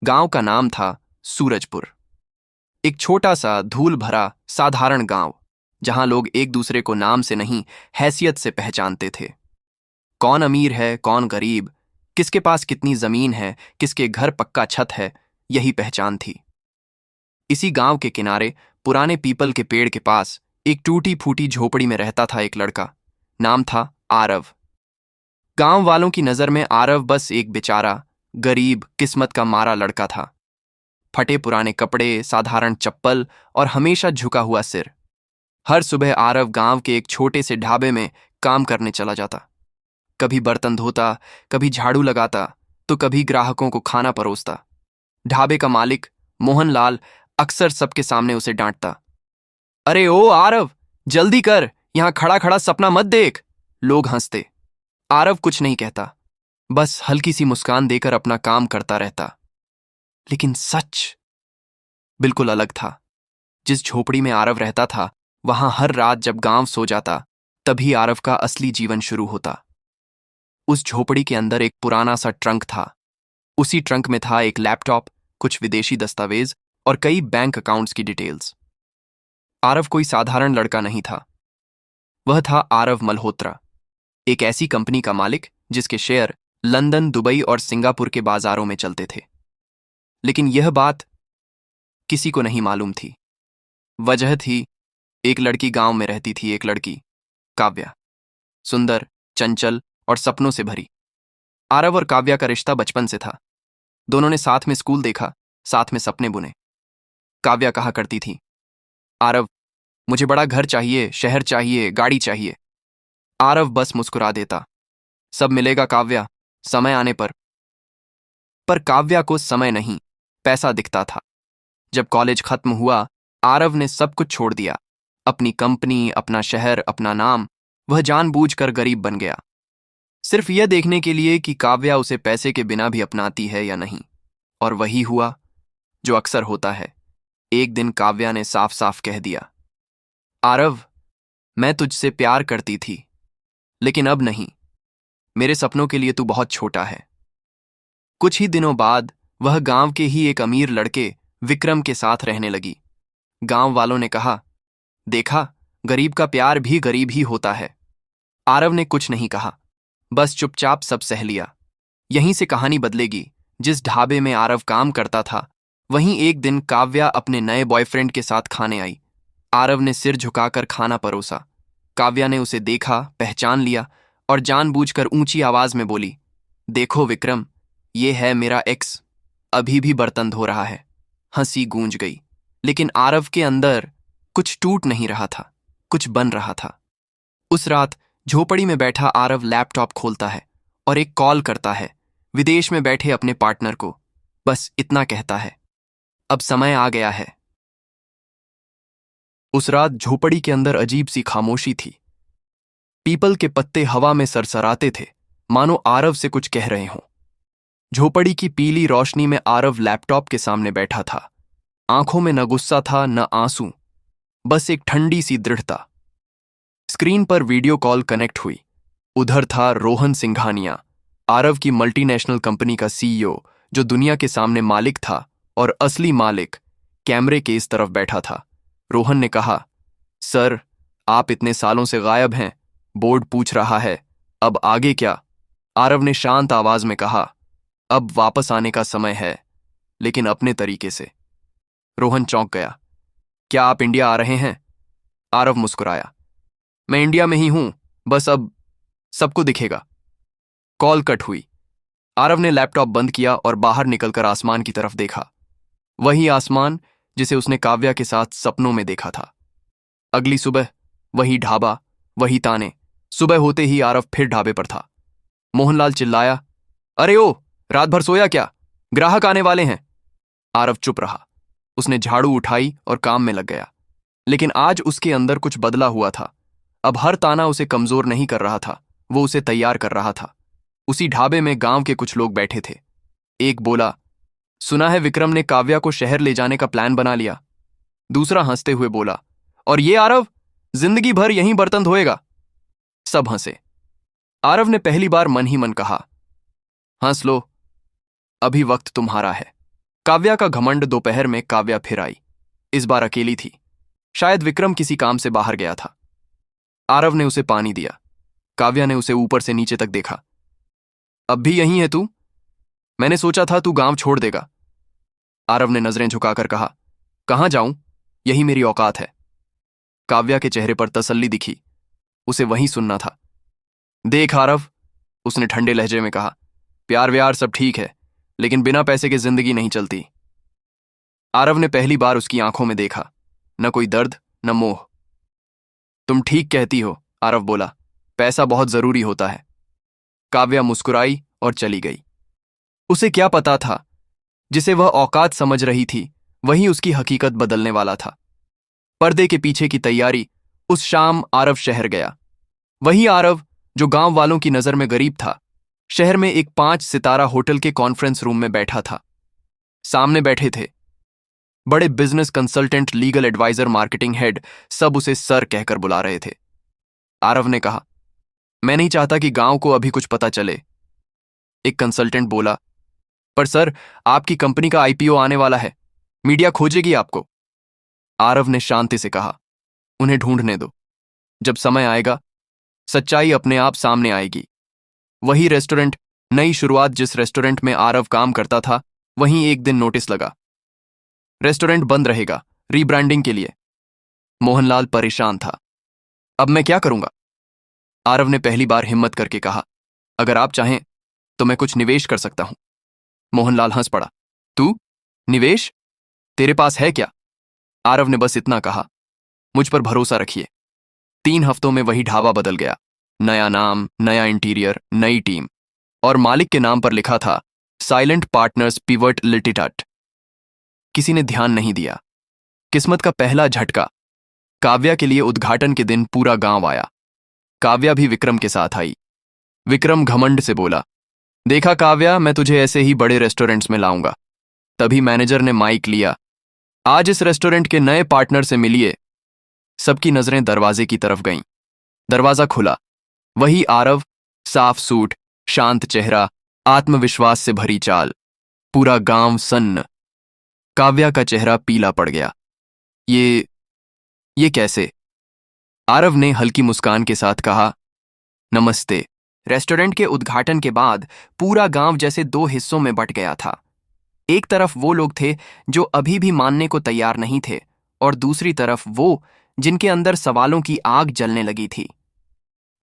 गांव का नाम था सूरजपुर। एक छोटा सा धूल भरा साधारण गांव, जहां लोग एक दूसरे को नाम से नहीं, हैसियत से पहचानते थे। कौन अमीर है, कौन गरीब, किसके पास कितनी जमीन है, किसके घर पक्का छत है, यही पहचान थी। इसी गांव के किनारे पुराने पीपल के पेड़ के पास एक टूटी फूटी झोपड़ी में रहता था एक लड़का। नाम था आरव। गांव वालों की नजर में आरव बस एक बेचारा, गरीब, किस्मत का मारा लड़का था। फटे पुराने कपड़े, साधारण चप्पल और हमेशा झुका हुआ सिर। हर सुबह आरव गांव के एक छोटे से ढाबे में काम करने चला जाता। कभी बर्तन धोता, कभी झाड़ू लगाता, तो कभी ग्राहकों को खाना परोसता। ढाबे का मालिक मोहनलाल अक्सर सबके सामने उसे डांटता। अरे ओ आरव, जल्दी कर, यहां खड़ा खड़ा सपना मत देख। लोग हंसते। आरव कुछ नहीं कहता, बस हल्की सी मुस्कान देकर अपना काम करता रहता। लेकिन सच बिल्कुल अलग था। जिस झोपड़ी में आरव रहता था, वहां हर रात जब गांव सो जाता, तभी आरव का असली जीवन शुरू होता। उस झोपड़ी के अंदर एक पुराना सा ट्रंक था। उसी ट्रंक में था एक लैपटॉप, कुछ विदेशी दस्तावेज और कई बैंक अकाउंट्स की डिटेल्स। आरव कोई साधारण लड़का नहीं था। वह था आरव मल्होत्रा, एक ऐसी कंपनी का मालिक जिसके शेयर लंदन, दुबई और सिंगापुर के बाजारों में चलते थे। लेकिन यह बात किसी को नहीं मालूम थी। वजह थी, एक लड़की गांव में रहती थी, एक लड़की, काव्या। सुंदर, चंचल और सपनों से भरी। आरव और काव्या का रिश्ता बचपन से था। दोनों ने साथ में स्कूल देखा, साथ में सपने बुने। काव्या कहा करती थी, आरव, मुझे बड़ा घर चाहिए, शहर चाहिए, गाड़ी चाहिए। आरव बस मुस्कुरा देता, सब मिलेगा काव्या, समय आने पर। काव्या को समय नहीं, पैसा दिखता था। जब कॉलेज खत्म हुआ, आरव ने सब कुछ छोड़ दिया। अपनी कंपनी, अपना शहर, अपना नाम। वह जानबूझकर गरीब बन गया, सिर्फ यह देखने के लिए कि काव्या उसे पैसे के बिना भी अपनाती है या नहीं। और वही हुआ जो अक्सर होता है। एक दिन काव्या ने साफ साफ कह दिया, आरव, मैं तुझसे प्यार करती थी, लेकिन अब नहीं। मेरे सपनों के लिए तू बहुत छोटा है। कुछ ही दिनों बाद वह गांव के ही एक अमीर लड़के विक्रम के साथ रहने लगी। गांव वालों ने कहा, देखा, गरीब का प्यार भी गरीब ही होता है। आरव ने कुछ नहीं कहा, बस चुपचाप सब सह लिया। यहीं से कहानी बदलेगी। जिस ढाबे में आरव काम करता था, वहीं एक दिन काव्या अपने नए बॉयफ्रेंड के साथ खाने आई। आरव ने सिर झुकाकर खाना परोसा। काव्या ने उसे देखा, पहचान लिया और जानबूझकर ऊंची आवाज में बोली, देखो विक्रम, ये है मेरा एक्स, अभी भी बर्तन धो रहा है। हंसी गूंज गई, लेकिन आरव के अंदर कुछ टूट नहीं रहा था, कुछ बन रहा था। उस रात झोपड़ी में बैठा आरव लैपटॉप खोलता है और एक कॉल करता है विदेश में बैठे अपने पार्टनर को। बस इतना कहता है, अब समय आ गया है। उस रात झोपड़ी के अंदर अजीब सी खामोशी थी। पीपल के पत्ते हवा में सरसराते थे, मानो आरव से कुछ कह रहे हों। झोपड़ी की पीली रोशनी में आरव लैपटॉप के सामने बैठा था। आंखों में न गुस्सा था, न आंसू, बस एक ठंडी सी दृढ़ता। स्क्रीन पर वीडियो कॉल कनेक्ट हुई। उधर था रोहन सिंघानिया, आरव की मल्टीनेशनल कंपनी का सीईओ, जो दुनिया के सामने मालिक था और असली मालिक कैमरे के इस तरफ बैठा था। रोहन ने कहा, सर, आप इतने सालों से गायब हैं, बोर्ड पूछ रहा है, अब आगे क्या? आरव ने शांत आवाज में कहा, अब वापस आने का समय है, लेकिन अपने तरीके से। रोहन चौंक गया, क्या आप इंडिया आ रहे हैं? आरव मुस्कुराया, मैं इंडिया में ही हूं, बस अब सबको दिखेगा। कॉल कट हुई। आरव ने लैपटॉप बंद किया और बाहर निकलकर आसमान की तरफ देखा। वही आसमान जिसे उसने काव्या के साथ सपनों में देखा था। अगली सुबह वही ढाबा, वही ताने। सुबह होते ही आरव फिर ढाबे पर था। मोहनलाल चिल्लाया, अरे ओ, रात भर सोया क्या? ग्राहक आने वाले हैं। आरव चुप रहा। उसने झाड़ू उठाई और काम में लग गया। लेकिन आज उसके अंदर कुछ बदला हुआ था। अब हर ताना उसे कमजोर नहीं कर रहा था, वो उसे तैयार कर रहा था। उसी ढाबे में गांव के कुछ लोग बैठे थे। एक बोला, सुना है विक्रम ने काव्या को शहर ले जाने का प्लान बना लिया। दूसरा हंसते हुए बोला, और ये आरव जिंदगी भर यहीं बर्तन धोएगा। सब हंसे। आरव ने पहली बार मन ही मन कहा, हंस लो, अभी वक्त तुम्हारा है। काव्या का घमंड। दोपहर में काव्या फिर आई। इस बार अकेली थी। शायद विक्रम किसी काम से बाहर गया था। आरव ने उसे पानी दिया। काव्या ने उसे ऊपर से नीचे तक देखा। अब भी यहीं है तू? मैंने सोचा था तू गांव छोड़ देगा। आरव ने नजरें झुकाकर कहा, कहां जाऊं? यही मेरी औकात है। काव्या के चेहरे पर तसल्ली दिखी। उसे वहीं सुनना था। देख आरव, उसने ठंडे लहजे में कहा, प्यार व्यार सब ठीक है, लेकिन बिना पैसे के जिंदगी नहीं चलती। आरव ने पहली बार उसकी आंखों में देखा, न कोई दर्द न मोह। तुम ठीक कहती हो, आरव बोला, पैसा बहुत जरूरी होता है। काव्या मुस्कुराई और चली गई। उसे क्या पता था, जिसे वह औकात समझ रही थी वही उसकी हकीकत बदलने वाला था। पर्दे के पीछे की तैयारी। उस शाम आरव शहर गया। वही आरव जो गांव वालों की नजर में गरीब था, शहर में एक 5 सितारा होटल के कॉन्फ्रेंस रूम में बैठा था। सामने बैठे थे बड़े business consultant, legal adviser, marketing head, सब उसे सर कहकर बुला रहे थे। आरव ने कहा, मैं नहीं चाहता कि गांव को अभी कुछ पता चले। एक कंसल्टेंट बोला, पर सर, आपकी कंपनी का आईपीओ आने वाला है, मीडिया खोजेगी आपको। आरव ने शांति से कहा, उन्हें ढूंढने दो। जब समय आएगा सच्चाई अपने आप सामने आएगी। वही रेस्टोरेंट, नई शुरुआत। जिस रेस्टोरेंट में आरव काम करता था, वहीं एक दिन नोटिस लगा, रेस्टोरेंट बंद रहेगा रीब्रांडिंग के लिए। मोहनलाल परेशान था। अब मैं क्या करूंगा? आरव ने पहली बार हिम्मत करके कहा, अगर आप चाहें तो मैं कुछ निवेश कर सकता हूं। मोहनलाल हंस पड़ा। तू? निवेश? तेरे पास है क्या? आरव ने बस इतना कहा, मुझ पर भरोसा रखिए। 3 हफ्तों में वही ढाबा बदल गया। नया नाम, नया इंटीरियर, नई टीम, और मालिक के नाम पर लिखा था साइलेंट पार्टनर्स पिवट लिटिटाट। किसी ने ध्यान नहीं दिया। किस्मत का पहला झटका। काव्या के लिए उद्घाटन के दिन पूरा गांव आया। काव्या भी विक्रम के साथ आई। विक्रम घमंड से बोला, देखा काव्या, मैं तुझे ऐसे ही बड़े रेस्टोरेंट्स में लाऊंगा। तभी मैनेजर ने माइक लिया, आज इस रेस्टोरेंट के नए पार्टनर से मिलिए। सबकी नजरें दरवाजे की तरफ गईं। दरवाजा खुला। वही आरव, साफ सूट, शांत चेहरा, आत्मविश्वास से भरी चाल। पूरा गांव सन्न। काव्या का चेहरा पीला पड़ गया। ये कैसे? आरव ने हल्की मुस्कान के साथ कहा, नमस्ते। रेस्टोरेंट के उद्घाटन के बाद पूरा गांव जैसे 2 हिस्सों में बंट गया था। एक तरफ वो लोग थे जो अभी भी मानने को तैयार नहीं थे, और दूसरी तरफ वो जिनके अंदर सवालों की आग जलने लगी थी।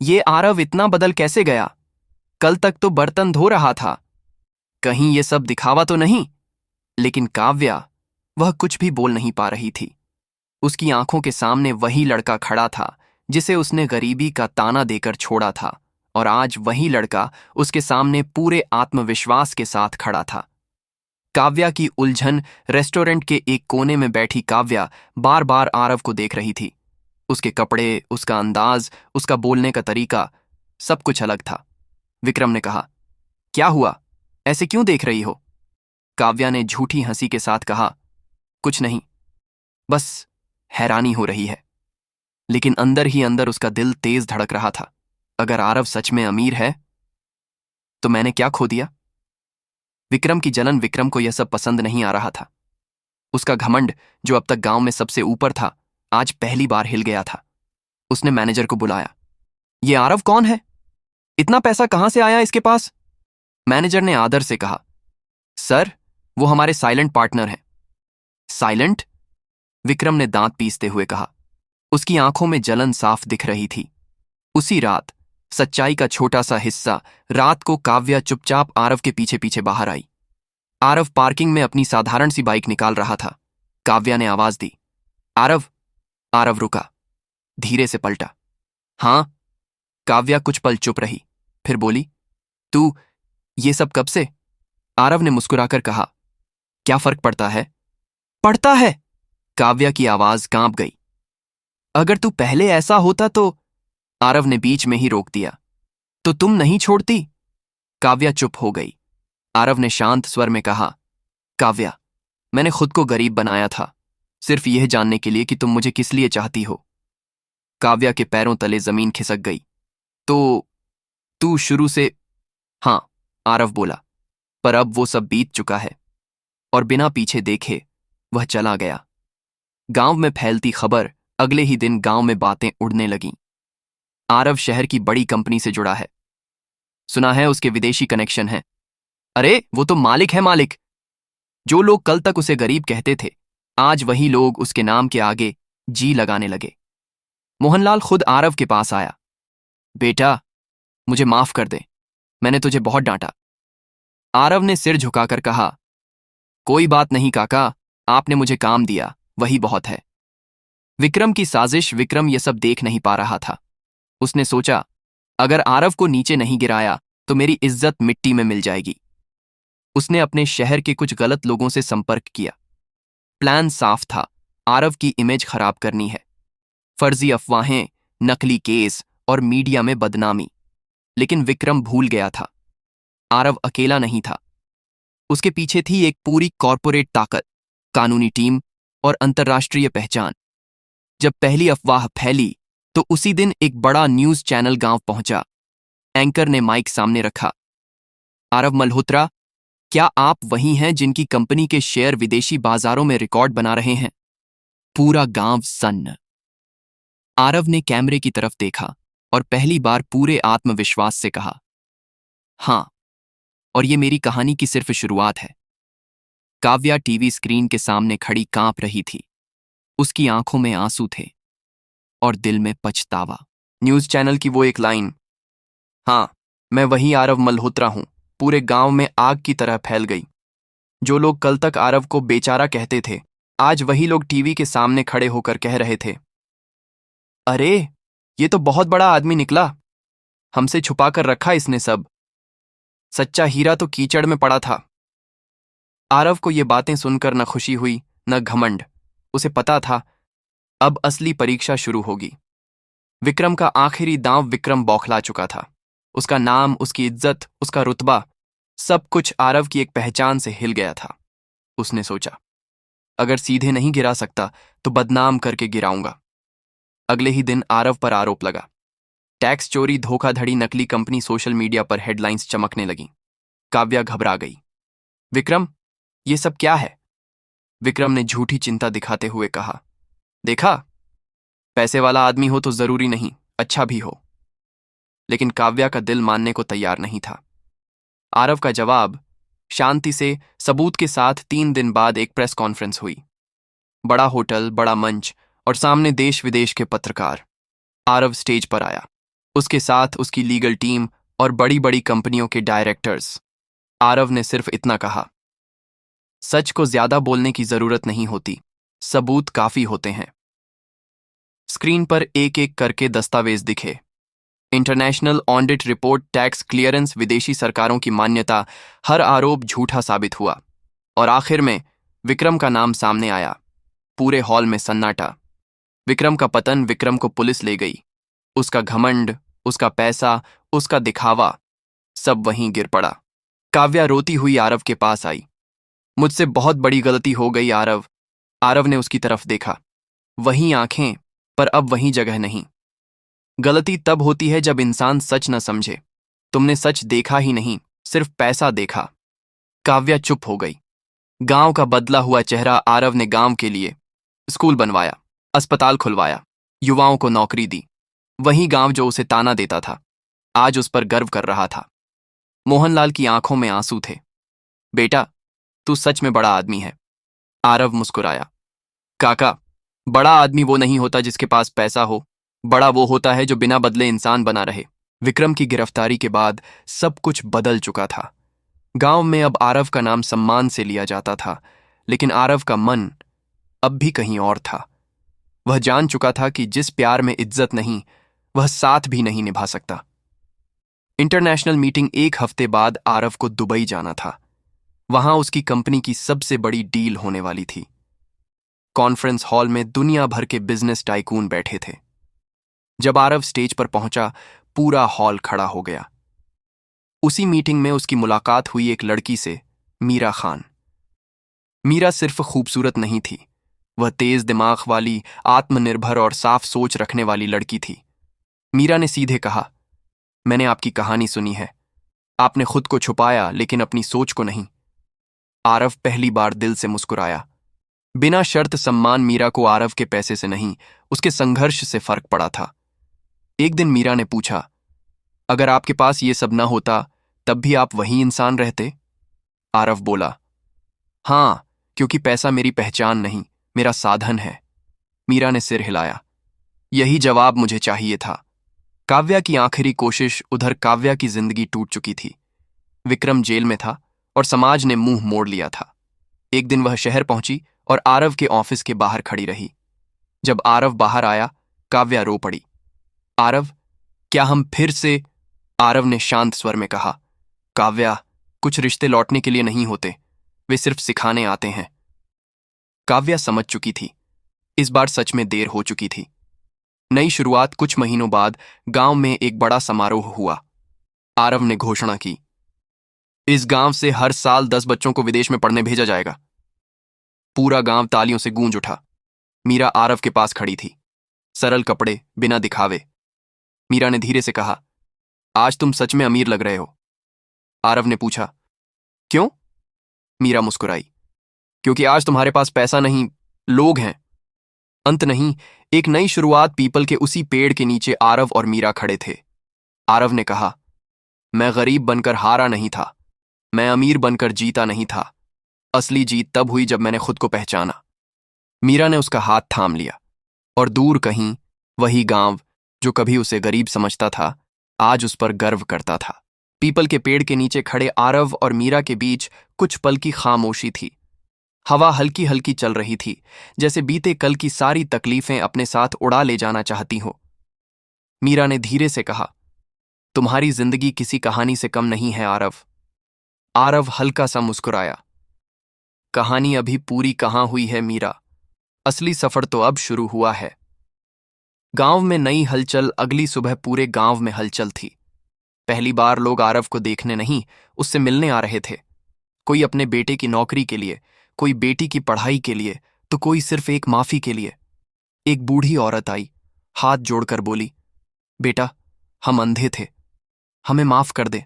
ये आरव इतना बदल कैसे गया? कल तक तो बर्तन धो रहा था। कहीं ये सब दिखावा तो नहीं? लेकिन काव्या, वह कुछ भी बोल नहीं पा रही थी। उसकी आंखों के सामने वही लड़का खड़ा था जिसे उसने गरीबी का ताना देकर छोड़ा था, और आज वही लड़का उसके सामने पूरे आत्मविश्वास के साथ खड़ा था। काव्या की उलझन। रेस्टोरेंट के एक कोने में बैठी काव्या बार बार आरव को देख रही थी। उसके कपड़े, उसका अंदाज, उसका बोलने का तरीका, सब कुछ अलग था। विक्रम ने कहा, क्या हुआ? ऐसे क्यों देख रही हो? काव्या ने झूठी हंसी के साथ कहा, कुछ नहीं, बस हैरानी हो रही है। लेकिन अंदर ही अंदर उसका दिल तेज धड़क रहा था। अगर आरव सच में अमीर है तो मैंने क्या खो दिया? विक्रम की जलन। विक्रम को यह सब पसंद नहीं आ रहा था। उसका घमंड, जो अब तक गांव में सबसे ऊपर था, आज पहली बार हिल गया था। उसने मैनेजर को बुलाया। ये आरव कौन है? इतना पैसा कहां से आया इसके पास? मैनेजर ने आदर से कहा, सर, वो हमारे साइलेंट पार्टनर हैं। साइलेंट? विक्रम ने दांत पीसते हुए कहा। उसकी आंखों में जलन साफ दिख रही थी। उसी रात सच्चाई का छोटा सा हिस्सा। रात को काव्या चुपचाप आरव के पीछे पीछे बाहर आई। आरव पार्किंग में अपनी साधारण सी बाइक निकाल रहा था। काव्या ने आवाज दी, आरव। आरव रुका, धीरे से पलटा। हां? काव्या कुछ पल चुप रही, फिर बोली, तू ये सब कब से? आरव ने मुस्कुराकर कहा, क्या फर्क पड़ता है? पड़ता है। काव्या की आवाज कांप गई। अगर तू पहले ऐसा होता तो? आरव ने बीच में ही रोक दिया। तो तुम नहीं छोड़ती? काव्या चुप हो गई। आरव ने शांत स्वर में कहा, काव्या, मैंने खुद को गरीब बनाया था, सिर्फ यह जानने के लिए कि तुम मुझे किस लिए चाहती हो। काव्या के पैरों तले जमीन खिसक गई। तो तू शुरू से? हां, आरव बोला, पर अब वो सब बीत चुका है। और बिना पीछे देखे वह चला गया। गांव में फैलती खबर, अगले ही दिन गांव में बातें उड़ने लगीं। आरव शहर की बड़ी कंपनी से जुड़ा है, सुना है उसके विदेशी कनेक्शन हैं। अरे वो तो मालिक है, मालिक। जो लोग कल तक उसे गरीब कहते थे, आज वही लोग उसके नाम के आगे जी लगाने लगे। मोहनलाल खुद आरव के पास आया। बेटा, मुझे माफ कर दे, मैंने तुझे बहुत डांटा। आरव ने सिर झुकाकर कहा, कोई बात नहीं काका, आपने मुझे काम दिया, वही बहुत है। विक्रम की साजिश। विक्रम यह सब देख नहीं पा रहा था। उसने सोचा, अगर आरव को नीचे नहीं गिराया तो मेरी इज्जत मिट्टी में मिल जाएगी। उसने अपने शहर के कुछ गलत लोगों से संपर्क किया। प्लान साफ था, आरव की इमेज खराब करनी है। फर्जी अफवाहें, नकली केस और मीडिया में बदनामी। लेकिन विक्रम भूल गया था, आरव अकेला नहीं था। उसके पीछे थी एक पूरी कॉरपोरेट ताकत, कानूनी टीम और अंतर्राष्ट्रीय पहचान। जब पहली अफवाह फैली तो उसी दिन एक बड़ा न्यूज चैनल गांव पहुंचा। एंकर ने माइक सामने रखा। आरव मल्होत्रा, क्या आप वही हैं जिनकी कंपनी के शेयर विदेशी बाजारों में रिकॉर्ड बना रहे हैं? पूरा गांव सन्न। आरव ने कैमरे की तरफ देखा और पहली बार पूरे आत्मविश्वास से कहा, हां, और ये मेरी कहानी की सिर्फ शुरुआत है। काव्या टीवी स्क्रीन के सामने खड़ी कांप रही थी। उसकी आंखों में आंसू थे और दिल में पछतावा। न्यूज चैनल की वो एक लाइन, हां, मैं वही आरव मल्होत्रा हूं, पूरे गांव में आग की तरह फैल गई। जो लोग कल तक आरव को बेचारा कहते थे, आज वही लोग टीवी के सामने खड़े होकर कह रहे थे, अरे ये तो बहुत बड़ा आदमी निकला, हमसे छुपाकर रखा इसने सब। सच्चा हीरा तो कीचड़ में पड़ा था। आरव को ये बातें सुनकर न खुशी हुई न घमंड। उसे पता था अब असली परीक्षा शुरू होगी। विक्रम का आखिरी दांव। विक्रम बौखला चुका था। उसका नाम, उसकी इज्जत, उसका रुतबा, सब कुछ आरव की एक पहचान से हिल गया था। उसने सोचा, अगर सीधे नहीं गिरा सकता तो बदनाम करके गिराऊंगा। अगले ही दिन आरव पर आरोप लगा। टैक्स चोरी, धोखाधड़ी, नकली कंपनी। सोशल मीडिया पर हेडलाइंस चमकने लगीं। काव्या घबरा गई। विक्रम, ये सब क्या है? विक्रम ने झूठी चिंता दिखाते हुए कहा, देखा, पैसे वाला आदमी हो तो जरूरी नहीं अच्छा भी हो। लेकिन काव्या का दिल मानने को तैयार नहीं था। आरव का जवाब, शांति से, सबूत के साथ। 3 दिन बाद एक प्रेस कॉन्फ्रेंस हुई। बड़ा होटल, बड़ा मंच और सामने देश विदेश के पत्रकार। आरव स्टेज पर आया, उसके साथ उसकी लीगल टीम और बड़ी बड़ी कंपनियों के डायरेक्टर्स। आरव ने सिर्फ इतना कहा, सच को ज्यादा बोलने की जरूरत नहीं होती, सबूत काफी होते हैं। स्क्रीन पर एक एक करके दस्तावेज दिखे। International audit report, tax clearance, विदेशी सरकारों की मान्यता। हर आरोप झूठा साबित हुआ और आखिर में विक्रम का नाम सामने आया। पूरे हॉल में सन्नाटा। विक्रम का पतन। विक्रम को पुलिस ले गई। उसका घमंड, उसका पैसा, उसका दिखावा, सब वहीं गिर पड़ा। काव्या रोती हुई आरव के पास आई। मुझसे बहुत बड़ी गलती हो गई आरव। आरव ने उसकी तरफ देखा। वही आंखें, पर अब वही जगह नहीं। गलती तब होती है जब इंसान सच न समझे। तुमने सच देखा ही नहीं, सिर्फ पैसा देखा। काव्या चुप हो गई। गांव का बदला हुआ चेहरा। आरव ने गांव के लिए स्कूल बनवाया, अस्पताल खुलवाया, युवाओं को नौकरी दी। वही गांव जो उसे ताना देता था, आज उस पर गर्व कर रहा था। मोहनलाल की आंखों में आंसू थे। बेटा, तू सच में बड़ा आदमी है। आरव मुस्कुराया। काका, बड़ा आदमी वो नहीं होता जिसके पास पैसा हो, बड़ा वो होता है जो बिना बदले इंसान बना रहे। विक्रम की गिरफ्तारी के बाद सब कुछ बदल चुका था। गांव में अब आरव का नाम सम्मान से लिया जाता था, लेकिन आरव का मन अब भी कहीं और था। वह जान चुका था कि जिस प्यार में इज्जत नहीं, वह साथ भी नहीं निभा सकता। International meeting. 1 हफ्ते बाद आरव को दुबई जाना था। वहां उसकी कंपनी की सबसे बड़ी डील होने वाली थी। कॉन्फ्रेंस हॉल में दुनिया भर के बिजनेस टाइकून बैठे थे। जब आरव स्टेज पर पहुंचा, पूरा हॉल खड़ा हो गया। उसी मीटिंग में उसकी मुलाकात हुई एक लड़की से, मीरा खान। मीरा सिर्फ खूबसूरत नहीं थी, वह तेज दिमाग वाली, आत्मनिर्भर और साफ सोच रखने वाली लड़की थी। मीरा ने सीधे कहा, मैंने आपकी कहानी सुनी है। आपने खुद को छुपाया, लेकिन अपनी सोच को नहीं। आरव पहली बार दिल से मुस्कुराया। बिना शर्त सम्मान मीरा को आरव के पैसे से नहीं, उसके संघर्ष से फर्क पड़ा था। एक दिन मीरा ने पूछा, अगर आपके पास ये सब न होता तब भी आप वही इंसान रहते? आरव बोला, हां, क्योंकि पैसा मेरी पहचान नहीं, मेरा साधन है। मीरा ने सिर हिलाया। यही जवाब मुझे चाहिए था। काव्या की आखिरी कोशिश उधर काव्या की जिंदगी टूट चुकी थी। विक्रम जेल में था और समाज ने मुंह मोड़ लिया था। एक दिन वह शहर पहुंची और आरव के ऑफिस के बाहर खड़ी रही। जब आरव बाहर आया, काव्या रो पड़ी। आरव, क्या हम फिर से? आरव ने शांत स्वर में कहा, काव्या, कुछ रिश्ते लौटने के लिए नहीं होते, वे सिर्फ सिखाने आते हैं। काव्या समझ चुकी थी, इस बार सच में देर हो चुकी थी। नई शुरुआत। कुछ महीनों बाद गांव में एक बड़ा समारोह हुआ। आरव ने घोषणा की, इस गांव से हर साल 10 बच्चों को विदेश में पढ़ने भेजा जाएगा। पूरा गांव तालियों से गूंज उठा। मीरा आरव के पास खड़ी थी, सरल कपड़े, बिना दिखावे। मीरा ने धीरे से कहा, आज तुम सच में अमीर लग रहे हो। आरव ने पूछा, क्यों? मीरा मुस्कुराई, क्योंकि आज तुम्हारे पास पैसा नहीं, लोग हैं। अंत नहीं, एक नई शुरुआत। पीपल के उसी पेड़ के नीचे आरव और मीरा खड़े थे। आरव ने कहा, मैं गरीब बनकर हारा नहीं था, मैं अमीर बनकर जीता नहीं था। असली जीत तब हुई जब मैंने खुद को पहचाना। मीरा ने उसका हाथ थाम लिया और दूर कहीं वही गांव जो कभी उसे गरीब समझता था, आज उस पर गर्व करता था। पीपल के पेड़ के नीचे खड़े आरव और मीरा के बीच कुछ पल की खामोशी थी। हवा हल्की हल्की चल रही थी, जैसे बीते कल की सारी तकलीफें अपने साथ उड़ा ले जाना चाहती हो। मीरा ने धीरे से कहा, तुम्हारी जिंदगी किसी कहानी से कम नहीं है आरव। आरव हल्का सा मुस्कुराया। कहानी अभी पूरी कहां हुई है मीरा, असली सफर तो अब शुरू हुआ है। गांव में नई हलचल। अगली सुबह पूरे गांव में हलचल थी। पहली बार लोग आरव को देखने नहीं, उससे मिलने आ रहे थे। कोई अपने बेटे की नौकरी के लिए, कोई बेटी की पढ़ाई के लिए, तो कोई सिर्फ एक माफी के लिए। एक बूढ़ी औरत आई, हाथ जोड़कर बोली, बेटा, हम अंधे थे, हमें माफ कर दे।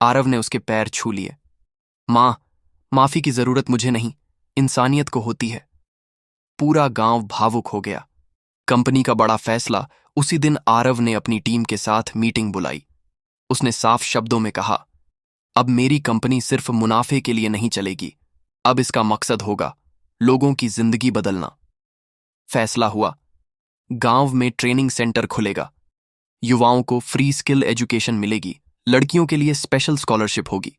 आरव ने उसके पैर छू लिए। मां, माफी की जरूरत मुझे नहीं, इंसानियत को होती है। पूरा गांव भावुक हो गया। कंपनी का बड़ा फैसला। उसी दिन आरव ने अपनी टीम के साथ मीटिंग बुलाई। उसने साफ शब्दों में कहा, अब मेरी कंपनी सिर्फ मुनाफे के लिए नहीं चलेगी, अब इसका मकसद होगा लोगों की जिंदगी बदलना। फैसला हुआ, गांव में ट्रेनिंग सेंटर खुलेगा, युवाओं को फ्री स्किल एजुकेशन मिलेगी, लड़कियों के लिए स्पेशल स्कॉलरशिप होगी।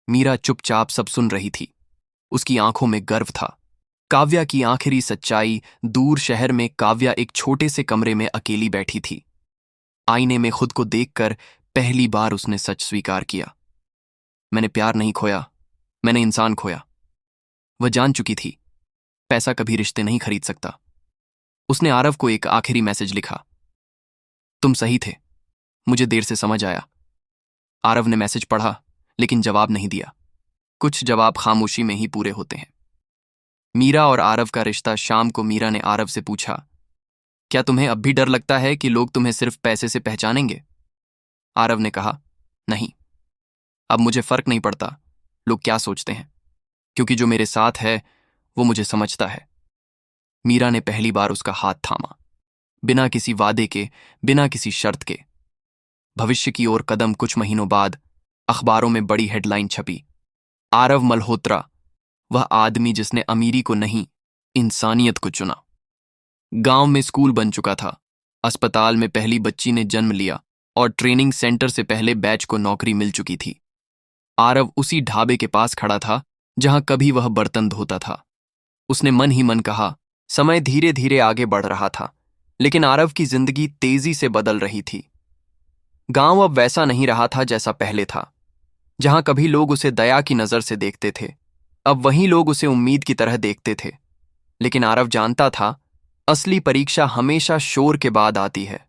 मीरा चुपचाप सब सुन रही थी। उसकी आंखों में गर्व था। काव्या की आखिरी सच्चाई। दूर शहर में काव्या एक छोटे से कमरे में अकेली बैठी थी। आईने में खुद को देखकर पहली बार उसने सच स्वीकार किया, मैंने प्यार नहीं खोया, मैंने इंसान खोया। वह जान चुकी थी, पैसा कभी रिश्ते नहीं खरीद सकता। उसने आरव को एक आखिरी मैसेज लिखा, तुम सही थे, मुझे देर से समझ आया। आरव ने मैसेज पढ़ा लेकिन जवाब नहीं दिया। कुछ जवाब खामोशी में ही पूरे होते हैं। मीरा और आरव का रिश्ता। शाम को मीरा ने आरव से पूछा, क्या तुम्हें अब भी डर लगता है कि लोग तुम्हें सिर्फ पैसे से पहचानेंगे? आरव ने कहा, नहीं, अब मुझे फर्क नहीं पड़ता लोग क्या सोचते हैं, क्योंकि जो मेरे साथ है वो मुझे समझता है। मीरा ने पहली बार उसका हाथ थामा, बिना किसी वादे के, बिना किसी शर्त के। भविष्य की ओर कदम। कुछ महीनों बाद अखबारों में बड़ी हेडलाइन छपी, आरव मल्होत्रा, वह आदमी जिसने अमीरी को नहीं, इंसानियत को चुना। गांव में स्कूल बन चुका था, अस्पताल में पहली बच्ची ने जन्म लिया और ट्रेनिंग सेंटर से पहले बैच को नौकरी मिल चुकी थी। आरव उसी ढाबे के पास खड़ा था जहां कभी वह बर्तन धोता था। उसने मन ही मन कहा, समय धीरे धीरे आगे बढ़ रहा था, लेकिन आरव की जिंदगी तेजी से बदल रही थी। गांव अब वैसा नहीं रहा था जैसा पहले था। जहां कभी लोग उसे दया की नजर से देखते थे, अब वहीं लोग उसे उम्मीद की तरह देखते थे। लेकिन आरव जानता था, असली परीक्षा हमेशा शोर के बाद आती है।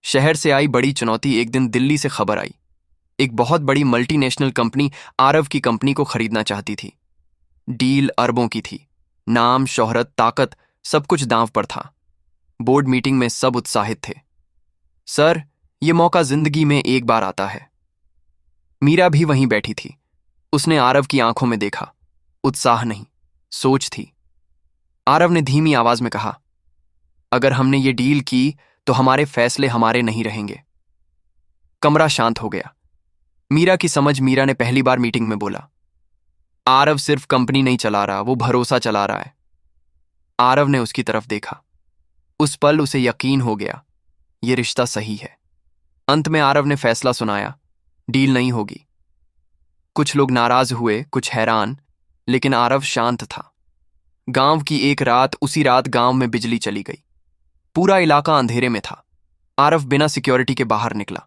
शहर से आई बड़ी चुनौती। एक दिन दिल्ली से खबर आई, एक बहुत बड़ी मल्टीनेशनल कंपनी आरव की कंपनी को खरीदना चाहती थी। डील अरबों की थी, नाम, शोहरत, ताकत, सब कुछ दांव पर था। बोर्ड मीटिंग में सब उत्साहित थे। सर, ये मौका जिंदगी में एक बार आता है। मीरा भी वहीं बैठी थी, उसने आरव की आंखों में देखा। उत्साह नहीं, सोच थी। आरव ने धीमी आवाज में कहा, अगर हमने ये डील की तो हमारे फैसले हमारे नहीं रहेंगे। कमरा शांत हो गया। मीरा की समझ मीरा ने पहली बार मीटिंग में बोला, आरव सिर्फ कंपनी नहीं चला रहा, वो भरोसा चला रहा है। आरव ने उसकी तरफ देखा। उस पल उसे यकीन हो गया, ये रिश्ता सही है। अंत में आरव ने फैसला सुनाया, डील नहीं होगी। कुछ लोग नाराज हुए, कुछ हैरान, लेकिन आरव शांत था। गांव की एक रात, उसी रात गांव में बिजली चली गई। पूरा इलाका अंधेरे में था। आरव बिना सिक्योरिटी के बाहर निकला।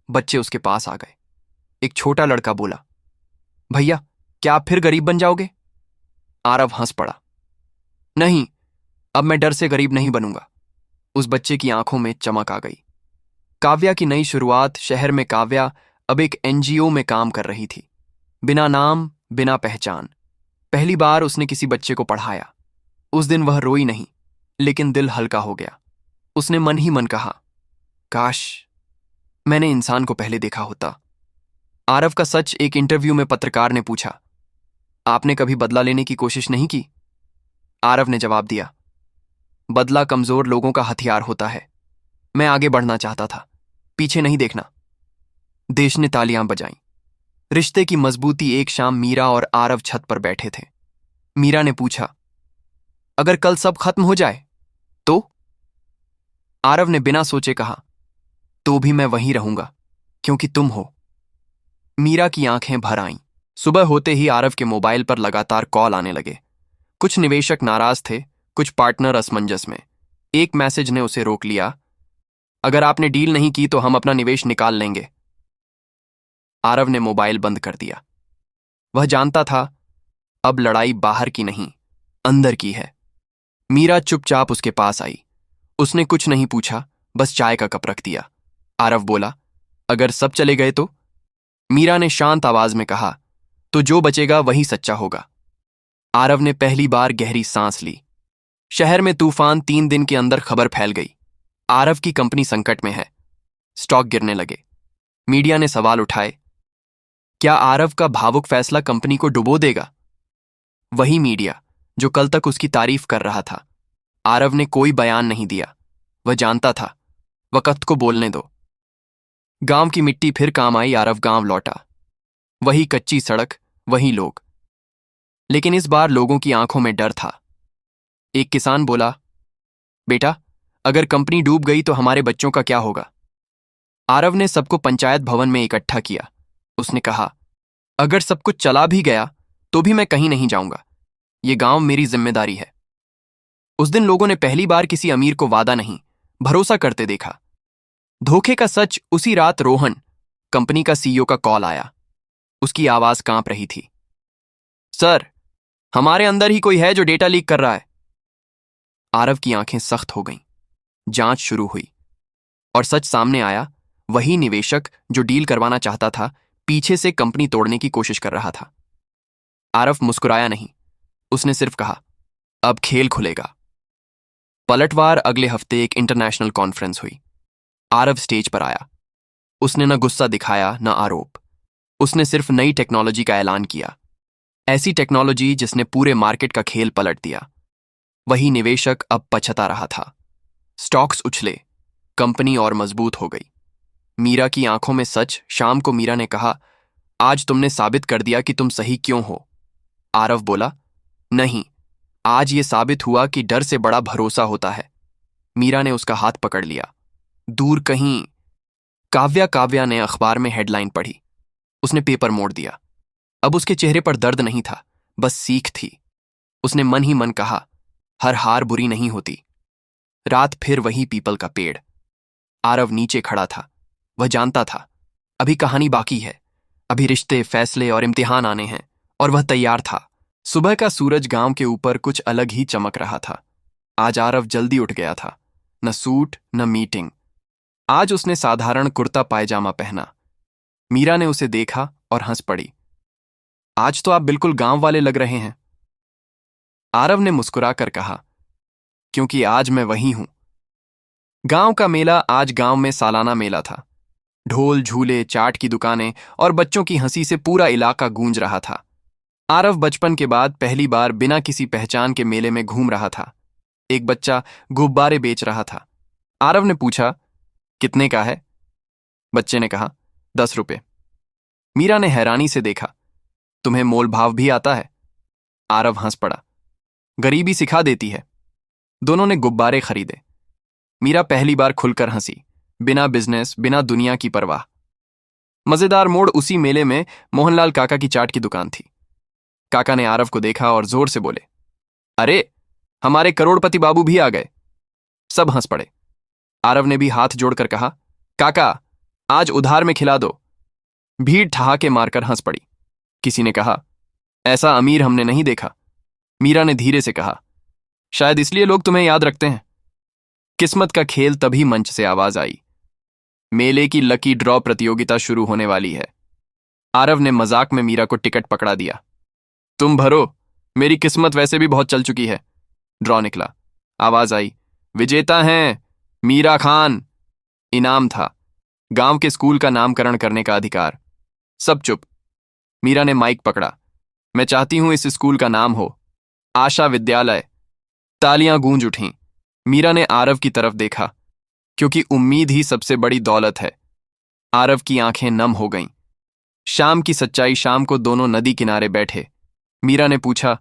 बच्चे उसके पास आ गए। एक छोटा लड़का बोला, भैया क्या आप फिर गरीब बन जाओगे? आरव हंस पड़ा, नहीं, अब मैं डर से गरीब नहीं बनूंगा। उस बच्चे की आंखों में चमक आ गई। काव्या की नई शुरुआत। शहर में काव्या अब एक एनजीओ में काम कर रही थी, बिना नाम, बिना पहचान। पहली बार उसने किसी बच्चे को पढ़ाया। उस दिन वह रोई नहीं, लेकिन दिल हल्का हो गया। उसने मन ही मन कहा, काश मैंने इंसान को पहले देखा होता। आरव का सच। एक इंटरव्यू में पत्रकार ने पूछा, आपने कभी बदला लेने की कोशिश नहीं की? आरव ने जवाब दिया, बदला कमजोर लोगों का हथियार होता है। मैं आगे बढ़ना चाहता था, पीछे नहीं देखना। देश ने तालियां बजाईं। रिश्ते की मजबूती। एक शाम मीरा और आरव छत पर बैठे थे। मीरा ने पूछा, अगर कल सब खत्म हो जाए तो? आरव ने बिना सोचे कहा, तो भी मैं वहीं रहूंगा, क्योंकि तुम हो। मीरा की आंखें भर आईं। सुबह होते ही आरव के मोबाइल पर लगातार कॉल आने लगे। कुछ निवेशक नाराज थे, कुछ पार्टनर असमंजस में। एक मैसेज ने उसे रोक लिया, अगर आपने डील नहीं की तो हम अपना निवेश निकाल लेंगे। आरव ने मोबाइल बंद कर दिया। वह जानता था, अब लड़ाई बाहर की नहीं, अंदर की है। मीरा चुपचाप उसके पास आई। उसने कुछ नहीं पूछा, बस चाय का कप रख दिया। आरव बोला, अगर सब चले गए तो? मीरा ने शांत आवाज में कहा, तो जो बचेगा वही सच्चा होगा। आरव ने पहली बार गहरी सांस ली। शहर में तूफान। 3 दिन के अंदर खबर फैल गई, आरव की कंपनी संकट में है। स्टॉक गिरने लगे। मीडिया ने सवाल उठाए, क्या आरव का भावुक फैसला कंपनी को डुबो देगा? वही मीडिया जो कल तक उसकी तारीफ कर रहा था। आरव ने कोई बयान नहीं दिया। वह जानता था, वक्त को बोलने दो। गांव की मिट्टी फिर काम आई। आरव गांव लौटा। वही कच्ची सड़क, वही लोग, लेकिन इस बार लोगों की आंखों में डर था। एक किसान बोला, बेटा अगर कंपनी डूब गई तो हमारे बच्चों का क्या होगा? आरव ने सबको पंचायत भवन में इकट्ठा किया। उसने कहा, अगर सब कुछ चला भी गया तो भी मैं कहीं नहीं जाऊंगा। ये गांव मेरी जिम्मेदारी है। उस दिन लोगों ने पहली बार किसी अमीर को वादा नहीं, भरोसा करते देखा। धोखे का सच। उसी रात रोहन, कंपनी का सीईओ का कॉल आया। उसकी आवाज कांप रही थी, सर हमारे अंदर ही कोई है जो डेटा लीक कर रहा है। आरव की आंखें सख्त हो गईं। जांच शुरू हुई और सच सामने आया। वही निवेशक जो डील करवाना चाहता था, पीछे से कंपनी तोड़ने की कोशिश कर रहा था। आरव मुस्कुराया नहीं। उसने सिर्फ कहा, अब खेल खुलेगा। पलटवार। अगले हफ्ते एक इंटरनेशनल कॉन्फ्रेंस हुई। आरव स्टेज पर आया। उसने न गुस्सा दिखाया, न आरोप। उसने सिर्फ नई टेक्नोलॉजी का ऐलान किया, ऐसी टेक्नोलॉजी जिसने पूरे मार्केट का खेल पलट दिया। वही निवेशक अब पछता रहा था। स्टॉक्स उछले, कंपनी और मजबूत हो गई। मीरा की आंखों में सच। शाम को मीरा ने कहा, आज तुमने साबित कर दिया कि तुम सही क्यों हो। आरव बोला, नहीं, आज ये साबित हुआ कि डर से बड़ा भरोसा होता है। मीरा ने उसका हाथ पकड़ लिया। दूर कहीं काव्या ने अखबार में हेडलाइन पढ़ी। उसने पेपर मोड़ दिया। अब उसके चेहरे पर दर्द नहीं था, बस सीख थी। उसने मन ही मन कहा, हर हार बुरी नहीं होती। रात फिर वही पीपल का पेड़। आरव नीचे खड़ा था। वह जानता था, अभी कहानी बाकी है। अभी रिश्ते, फैसले और इम्तिहान आने हैं, और वह तैयार था। सुबह का सूरज गांव के ऊपर कुछ अलग ही चमक रहा था। आज आरव जल्दी उठ गया था। न सूट, न मीटिंग। आज उसने साधारण कुर्ता पायजामा पहना। मीरा ने उसे देखा और हंस पड़ी, आज तो आप बिल्कुल गांव वाले लग रहे हैं। आरव ने मुस्कुराकर कहा, क्योंकि आज मैं वही हूं। गांव का मेला। आज गांव में सालाना मेला था। ढोल, झूले, चाट की दुकानें और बच्चों की हंसी से पूरा इलाका गूंज रहा था। आरव बचपन के बाद पहली बार बिना किसी पहचान के मेले में घूम रहा था। एक बच्चा गुब्बारे बेच रहा था। आरव ने पूछा, कितने का है? बच्चे ने कहा, 10 रुपए। मीरा ने हैरानी से देखा, तुम्हें मोल भाव भी आता है? आरव हंस पड़ा, गरीबी सिखा देती है। दोनों ने गुब्बारे खरीदे। मीरा पहली बार खुलकर हंसी, बिना बिजनेस, बिना दुनिया की परवाह। मजेदार मोड़ उसी मेले में मोहनलाल काका की चाट की दुकान थी। काका ने आरव को देखा और जोर से बोले, अरे, हमारे करोड़पति बाबू भी आ गए। सब हंस पड़े। आरव ने भी हाथ जोड़कर कहा, काका, आज उधार में खिला दो। भीड़ ठहाके मारकर हंस पड़ी। किसी ने कहा, ऐसा अमीर हमने नहीं देखा। मीरा ने धीरे से कहा, शायद इसलिए लोग तुम्हें याद रखते हैं। किस्मत का खेल तभी मंच से आवाज आई, मेले की लकी ड्रॉ प्रतियोगिता शुरू होने वाली है। आरव ने मजाक में मीरा को टिकट पकड़ा दिया। तुम भरो, मेरी किस्मत वैसे भी बहुत चल चुकी है। ड्रॉ निकला। आवाज आई, विजेता हैं मीरा खान। इनाम था गांव के स्कूल का नामकरण करने का अधिकार। सब चुप। मीरा ने माइक पकड़ा, मैं चाहती हूं इस स्कूल का नाम हो आशा विद्यालय। तालियां गूंज उठीं। मीरा ने आरव की तरफ देखा, क्योंकि उम्मीद ही सबसे बड़ी दौलत है। आरव की आंखें नम हो गईं। शाम की सच्चाई। शाम को दोनों नदी किनारे बैठे। मीरा ने पूछा,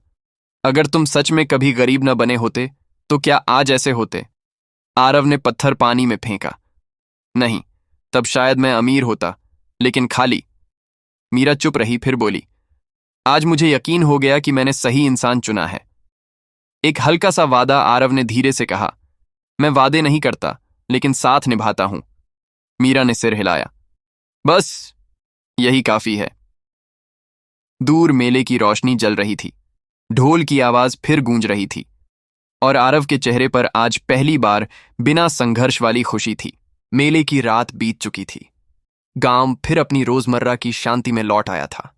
अगर तुम सच में कभी गरीब न बने होते तो क्या आज ऐसे होते? आरव ने पत्थर पानी में फेंका, नहीं, तब शायद मैं अमीर होता, लेकिन खाली। मीरा चुप रही, फिर बोली, आज मुझे यकीन हो गया कि मैंने सही इंसान चुना है। एक हल्का सा वादा। आरव ने धीरे से कहा, मैं वादे नहीं करता, लेकिन साथ निभाता हूं। मीरा ने सिर हिलाया, बस यही काफी है। दूर मेले की रोशनी जल रही थी। ढोल की आवाज फिर गूंज रही थी और आरव के चेहरे पर आज पहली बार बिना संघर्ष वाली खुशी थी। मेले की रात बीत चुकी थी। गांव फिर अपनी रोजमर्रा की शांति में लौट आया था,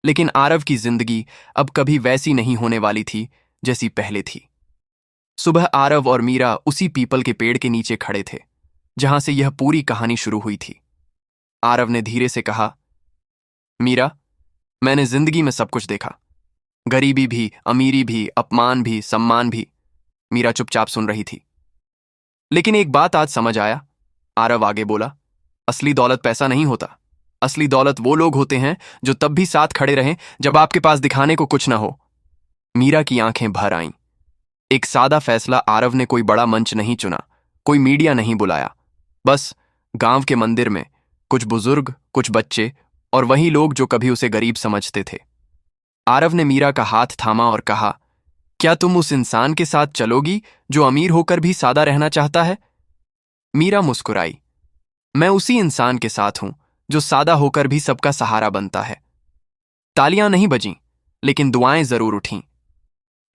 लेकिन आरव की जिंदगी अब कभी वैसी नहीं होने वाली थी जैसी पहले थी। सुबह आरव और मीरा उसी पीपल के पेड़ के नीचे खड़े थे जहां से यह पूरी कहानी शुरू हुई थी। आरव ने धीरे से कहा, मीरा, मैंने जिंदगी में सब कुछ देखा, गरीबी भी, अमीरी भी, अपमान भी, सम्मान भी। मीरा चुपचाप सुन रही थी। लेकिन एक बात आज समझ आया। आरव आगे बोला, असली दौलत पैसा नहीं होता। असली दौलत वो लोग होते हैं जो तब भी साथ खड़े रहें जब आपके पास दिखाने को कुछ ना हो। मीरा की आंखें भर आईं। एक सादा फैसला। आरव ने कोई बड़ा मंच नहीं चुना, कोई मीडिया नहीं बुलाया। बस गांव के मंदिर में कुछ बुजुर्ग, कुछ बच्चे और वही लोग जो कभी उसे गरीब समझते थे। आरव ने मीरा का हाथ थामा और कहा, क्या तुम उस इंसान के साथ चलोगी जो अमीर होकर भी सादा रहना चाहता है? मीरा मुस्कुराई, मैं उसी इंसान के साथ हूं जो सादा होकर भी सबका सहारा बनता है। तालियां नहीं बजीं, लेकिन दुआएं जरूर उठीं।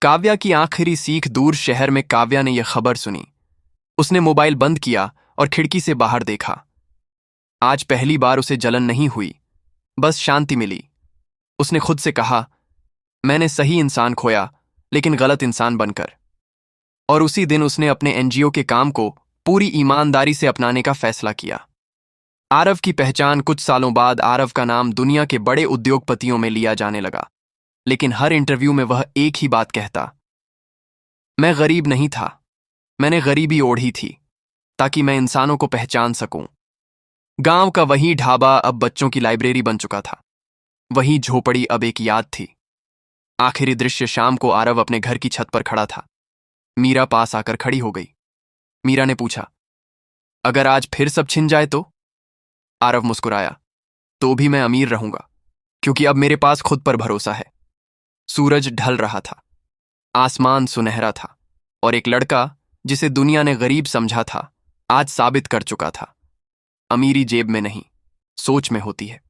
काव्या की आखिरी सीख। दूर शहर में काव्या ने यह खबर सुनी। उसने मोबाइल बंद किया और खिड़की से बाहर देखा। आज पहली बार उसे जलन नहीं हुई, बस शांति मिली। उसने खुद से कहा, मैंने सही इंसान खोया, लेकिन गलत इंसान बनकर। और उसी दिन उसने अपने एनजीओ के काम को पूरी ईमानदारी से अपनाने का फैसला किया। आरव की पहचान। कुछ सालों बाद आरव का नाम दुनिया के बड़े उद्योगपतियों में लिया जाने लगा, लेकिन हर इंटरव्यू में वह एक ही बात कहता, मैं गरीब नहीं था, मैंने गरीबी ओढ़ी थी ताकि मैं इंसानों को पहचान सकूं। गांव का वही ढाबा अब बच्चों की लाइब्रेरी बन चुका था। वही झोपड़ी अब एक याद थी। आखिरी दृश्य। शाम को आरव अपने घर की छत पर खड़ा था। मीरा पास आकर खड़ी हो गई। मीरा ने पूछा, अगर आज फिर सब छिन जाए तो? आरव मुस्कुराया, तो भी मैं अमीर रहूंगा, क्योंकि अब मेरे पास खुद पर भरोसा है। सूरज ढल रहा था, आसमान सुनहरा था और एक लड़का जिसे दुनिया ने गरीब समझा था आज साबित कर चुका था, अमीरी जेब में नहीं, सोच में होती है।